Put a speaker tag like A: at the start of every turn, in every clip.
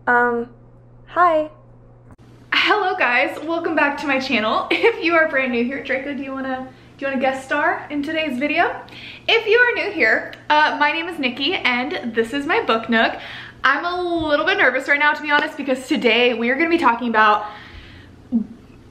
A: Hi.
B: Hello guys, welcome back to my channel. If you are brand new here, Draco, do you wanna guest star in today's video? If you are new here, my name is Nikki and this is my book nook. I'm a little bit nervous right now, to be honest, because today we are gonna be talking about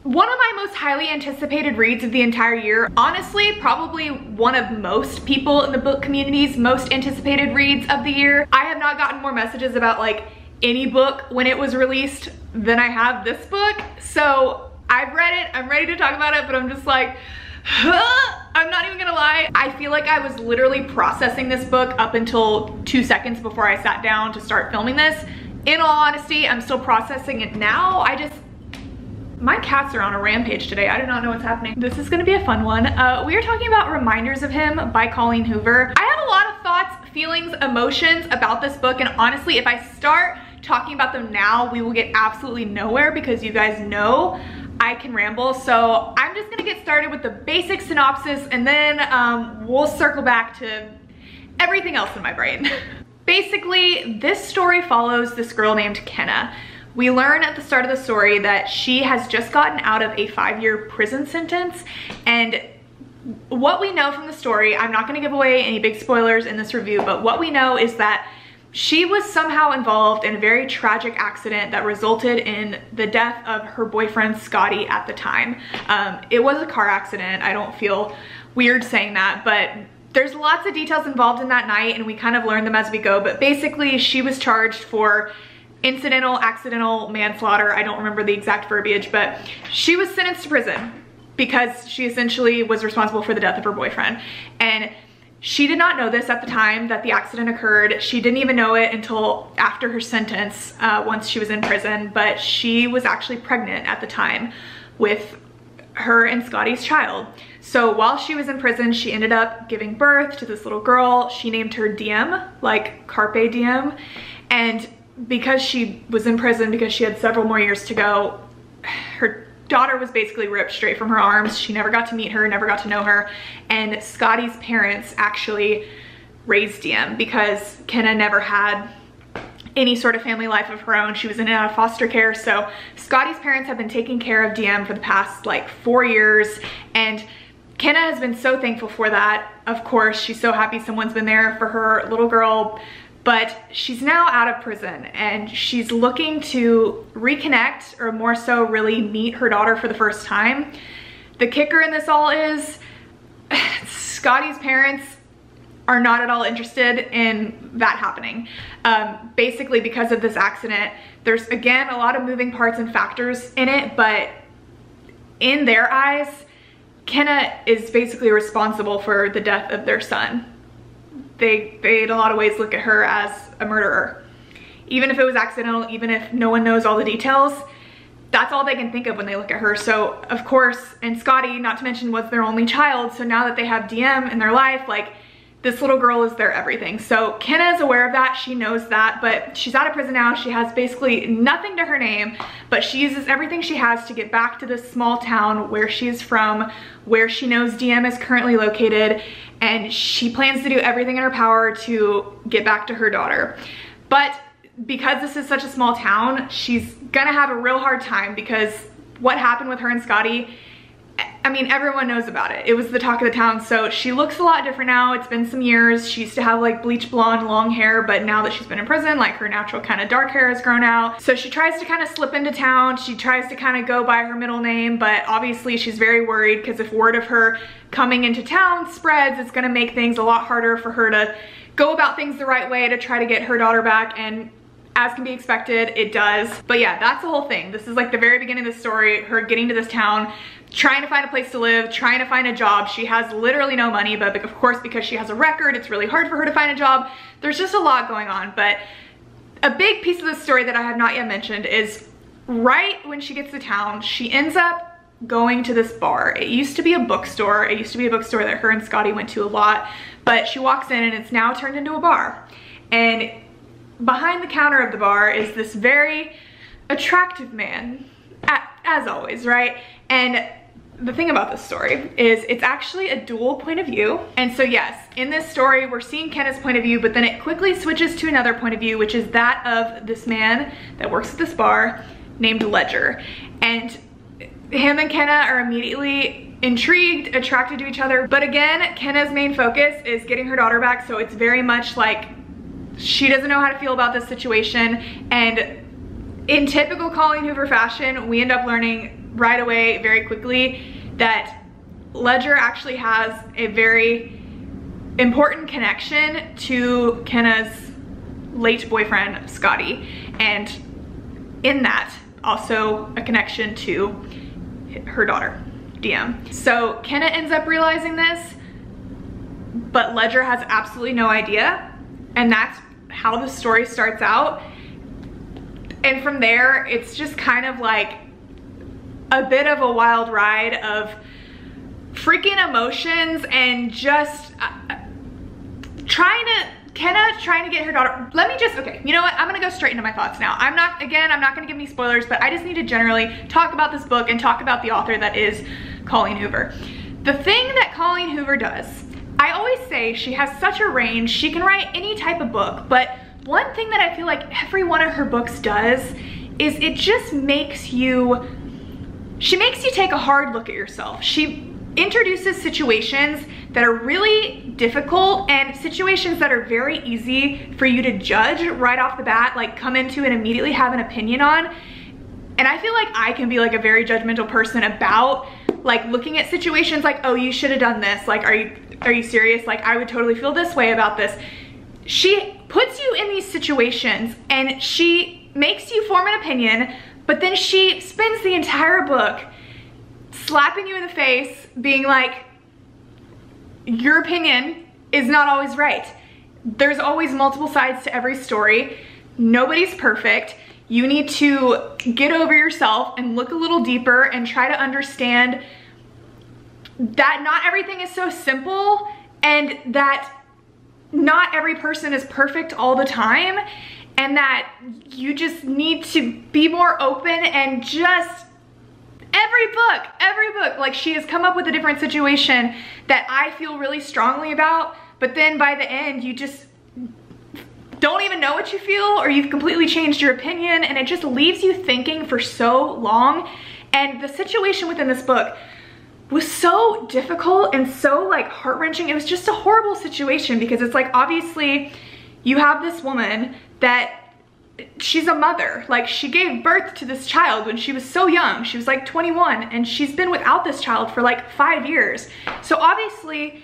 B: one of my most highly anticipated reads of the entire year. Honestly, probably one of most people in the book community's most anticipated reads of the year. I have not gotten more messages about like any book when it was released than I have this book. So I've read it, I'm ready to talk about it, but I'm just like, I'm not even gonna lie. I feel like I was literally processing this book up until 2 seconds before I sat down to start filming this. In all honesty, I'm still processing it now. My cats are on a rampage today. I do not know what's happening. This is gonna be a fun one. We are talking about Reminders of Him by Colleen Hoover. I have a lot of thoughts, feelings, emotions about this book, and honestly, if I start talking about them now, we will get absolutely nowhere because you guys know I can ramble. So I'm just gonna get started with the basic synopsis and then we'll circle back to everything else in my brain. Basically, this story follows this girl named Kenna. We learn at the start of the story that she has just gotten out of a 5-year prison sentence, and what we know from the story, I'm not gonna give away any big spoilers in this review, but what we know is that she was somehow involved in a very tragic accident that resulted in the death of her boyfriend, Scotty, at the time. It was a car accident. I don't feel weird saying that, but there's lots of details involved in that night and we kind of learn them as we go. But basically, she was charged for accidental manslaughter. I don't remember the exact verbiage, but she was sentenced to prison because she essentially was responsible for the death of her boyfriend. And she did not know this at the time that the accident occurred. She didn't even know it until after her sentence, once she was in prison, but she was actually pregnant at the time with her and Scotty's child. So while she was in prison, she ended up giving birth to this little girl. She named her Diem, like Carpe Diem. And because she was in prison, because she had several more years to go, her daughter was basically ripped straight from her arms. She never got to meet her, never got to know her. And Scotty's parents actually raised Diem because Kenna never had any sort of family life of her own. She was in and out of foster care. So Scotty's parents have been taking care of Diem for the past like 4 years. And Kenna has been so thankful for that. Of course, she's so happy someone's been there for her little girl. But she's now out of prison and she's looking to reconnect, or more so really meet her daughter for the first time. The kicker in this all is Scotty's parents are not at all interested in that happening. Basically because of this accident, there's again a lot of moving parts and factors in it, but in their eyes, Kenna is basically responsible for the death of their son. They in a lot of ways look at her as a murderer. Even if it was accidental, even if no one knows all the details, that's all they can think of when they look at her. So of course, and Scotty, not to mention, was their only child. So now that they have Diem in their life, like this little girl is their everything. So Kenna is aware of that, she knows that, but she's out of prison now. She has basically nothing to her name, but she uses everything she has to get back to this small town where she's from, where she knows Diem is currently located, and she plans to do everything in her power to get back to her daughter. But because this is such a small town, she's gonna have a real hard time because what happened with her and Scotty, I mean, everyone knows about it. It was the talk of the town. So she looks a lot different now. It's been some years. She used to have like bleach blonde long hair, but now that she's been in prison, like her natural kind of dark hair has grown out. So she tries to kind of slip into town. She tries to kind of go by her middle name, but obviously she's very worried because if word of her coming into town spreads, it's gonna make things a lot harder for her to go about things the right way to try to get her daughter back. And as can be expected, it does. But yeah, that's the whole thing. This is like the very beginning of the story, her getting to this town, trying to find a place to live, trying to find a job. She has literally no money, but of course, because she has a record, it's really hard for her to find a job. There's just a lot going on. But a big piece of the story that I have not yet mentioned is right when she gets to town, she ends up going to this bar. It used to be a bookstore. It used to be a bookstore that her and Scotty went to a lot, but she walks in and it's now turned into a bar. And behind the counter of the bar is this very attractive man, as always, right? And the thing about this story is it's actually a dual point of view. And so yes, in this story, we're seeing Kenna's point of view, but then it quickly switches to another point of view, which is that of this man that works at this bar named Ledger. And him and Kenna are immediately intrigued, attracted to each other. But again, Kenna's main focus is getting her daughter back. So it's very much like she doesn't know how to feel about this situation. And in typical Colleen Hoover fashion, we end up learning right away, very quickly, that Ledger actually has a very important connection to Kenna's late boyfriend, Scotty. And in that, also a connection to her daughter, DM. So Kenna ends up realizing this, but Ledger has absolutely no idea. And that's how the story starts out. And from there, it's just kind of like a bit of a wild ride of freaking emotions and just Kenna trying to get her daughter. Okay, you know what? I'm gonna go straight into my thoughts now. I'm not gonna give any spoilers, but I just need to generally talk about this book and talk about the author that is Colleen Hoover. The thing that Colleen Hoover does, I always say she has such a range. She can write any type of book, but one thing that I feel like every one of her books does is it just makes you take a hard look at yourself. She introduces situations that are really difficult and situations that are very easy for you to judge right off the bat, like come into and immediately have an opinion on. And I feel like I can be like a very judgmental person about like looking at situations like, oh, you should have done this. Like, are you serious? Like, I would totally feel this way about this. She puts you in these situations and she makes you form an opinion, but then she spends the entire book slapping you in the face, being like, your opinion is not always right. There's always multiple sides to every story. Nobody's perfect. You need to get over yourself and look a little deeper and try to understand that not everything is so simple and that not every person is perfect all the time, and that you just need to be more open and just every book, like she has come up with a different situation that I feel really strongly about, but then by the end you just don't even know what you feel, or you've completely changed your opinion, and it just leaves you thinking for so long. And the situation within this book was so difficult and so like heart-wrenching. It was just a horrible situation because it's like, obviously you have this woman that she's a mother. Like, she gave birth to this child when she was so young. She was like 21, and she's been without this child for like 5 years. So obviously,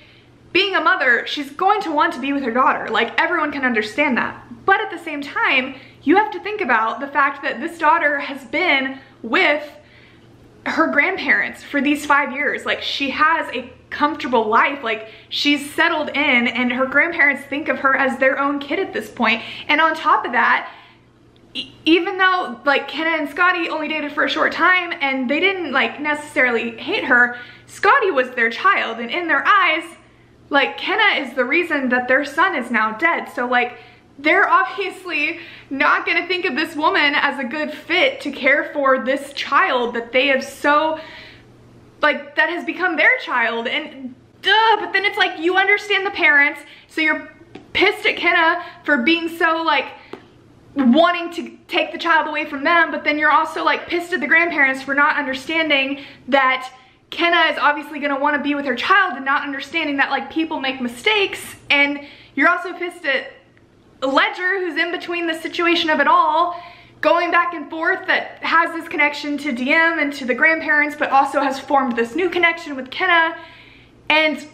B: being a mother, she's going to want to be with her daughter. Like, everyone can understand that. But at the same time, you have to think about the fact that this daughter has been with her grandparents for these 5 years. Like, she has a comfortable life. Like, she's settled in, and her grandparents think of her as their own kid at this point. And on top of that, even though like Kenna and Scotty only dated for a short time and they didn't like necessarily hate her, Scotty was their child, and in their eyes, like, Kenna is the reason that their son is now dead. So like, they're obviously not gonna think of this woman as a good fit to care for this child that they have so, like, that has become their child. And but then it's like, you understand the parents, so you're pissed at Kenna for being so like wanting to take the child away from them, but then you're also like pissed at the grandparents for not understanding that Kenna is obviously gonna wanna be with her child and not understanding that like people make mistakes. And you're also pissed at Ledger, who's in between the situation of it all, going back and forth, that has this connection to DM and to the grandparents, but also has formed this new connection with Kenna. And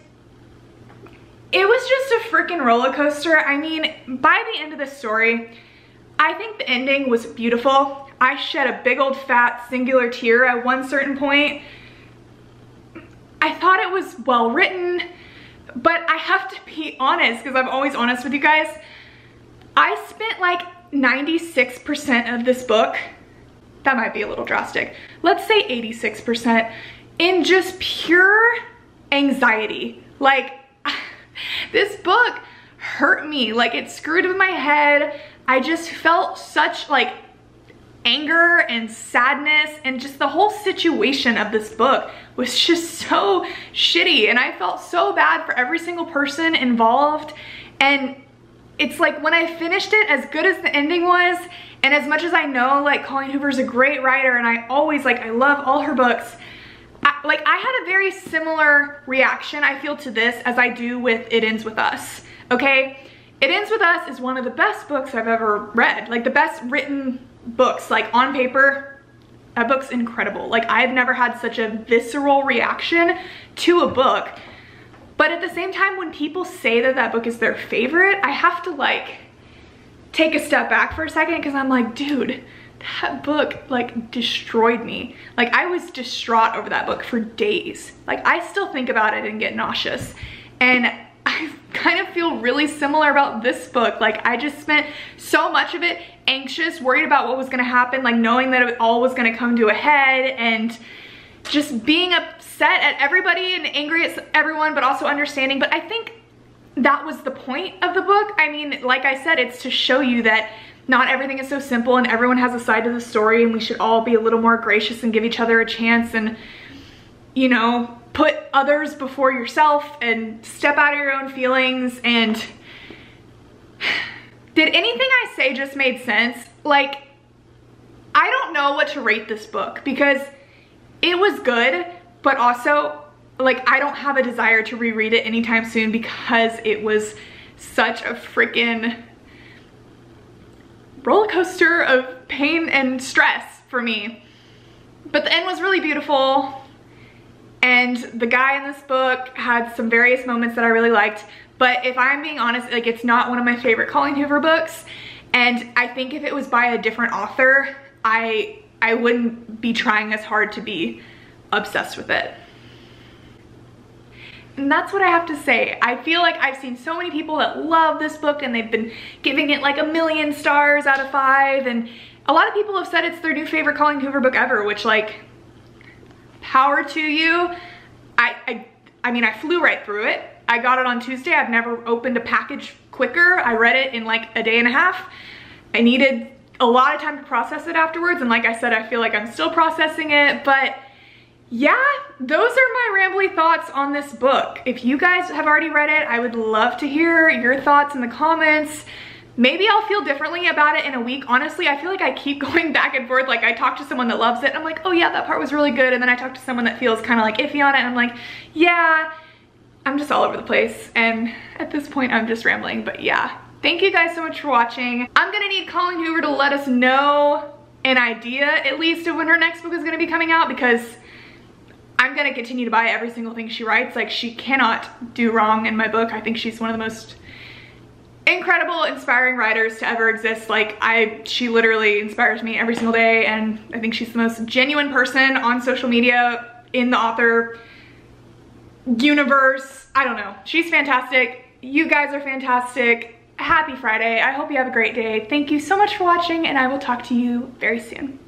B: it was just a freaking roller coaster. I mean, by the end of the story, I think the ending was beautiful. I shed a big old fat singular tear at one certain point. I thought it was well written, but I have to be honest, because I'm always honest with you guys. I spent like 96% of this book, that might be a little drastic, let's say 86%, in just pure anxiety. Like, this book hurt me. Like, it screwed with my head. I just felt such like anger and sadness, and just the whole situation of this book was just so shitty, and I felt so bad for every single person involved. And it's like, when I finished it, as good as the ending was, and as much as I know like Colleen Hoover's a great writer and I always like, I love all her books, I had a very similar reaction, I feel, to this as I do with It Ends With Us, okay? It Ends With Us is one of the best books I've ever read, like the best written books, like on paper. That book's incredible. Like, I've never had such a visceral reaction to a book. But at the same time, when people say that that book is their favorite, I have to like take a step back for a second, because I'm like, dude, that book like destroyed me. Like, I was distraught over that book for days. Like, I still think about it and get nauseous. And I kind of feel really similar about this book. Like, I just spent so much of it anxious, worried about what was gonna happen, like knowing that it all was gonna come to a head, and just being upset at everybody and angry at everyone, but also understanding. But I think that was the point of the book. I mean, like I said, it's to show you that not everything is so simple, and everyone has a side to the story, and we should all be a little more gracious and give each other a chance, and, you know, put others before yourself and step out of your own feelings. And did anything I say just made sense? Like, I don't know what to rate this book, because it was good, but also like, I don't have a desire to reread it anytime soon, because it was such a freaking roller coaster of pain and stress for me. But the end was really beautiful, and the guy in this book had some various moments that I really liked. But if I'm being honest, like, it's not one of my favorite Colleen Hoover books, and I think if it was by a different author, I wouldn't be trying as hard to be obsessed with it. And that's what I have to say. I feel like I've seen so many people that love this book, and they've been giving it like 1,000,000 stars out of 5, and a lot of people have said it's their new favorite Colleen Hoover book ever, which, like, power to you. I mean, I flew right through it. I got it on Tuesday. I've never opened a package quicker. I read it in like a day and a half. I needed a lot of time to process it afterwards, and like I said, I feel like I'm still processing it. But yeah, those are my rambly thoughts on this book. If you guys have already read it, I would love to hear your thoughts in the comments. Maybe I'll feel differently about it in a week. Honestly, I feel like I keep going back and forth. Like, I talk to someone that loves it, and I'm like, oh yeah, that part was really good. And then I talk to someone that feels kind of like iffy on it, and I'm like, yeah, I'm just all over the place. And at this point, I'm just rambling. But yeah, thank you guys so much for watching. I'm gonna need Colleen Hoover to let us know an idea, at least, of when her next book is gonna be coming out, because I'm gonna continue to buy every single thing she writes. Like, she cannot do wrong in my book. I think she's one of the most incredible, inspiring writers to ever exist. Like, she literally inspires me every single day, and I think she's the most genuine person on social media in the author universe. I don't know. She's fantastic. You guys are fantastic. Happy Friday. I hope you have a great day. Thank you so much for watching, and I will talk to you very soon.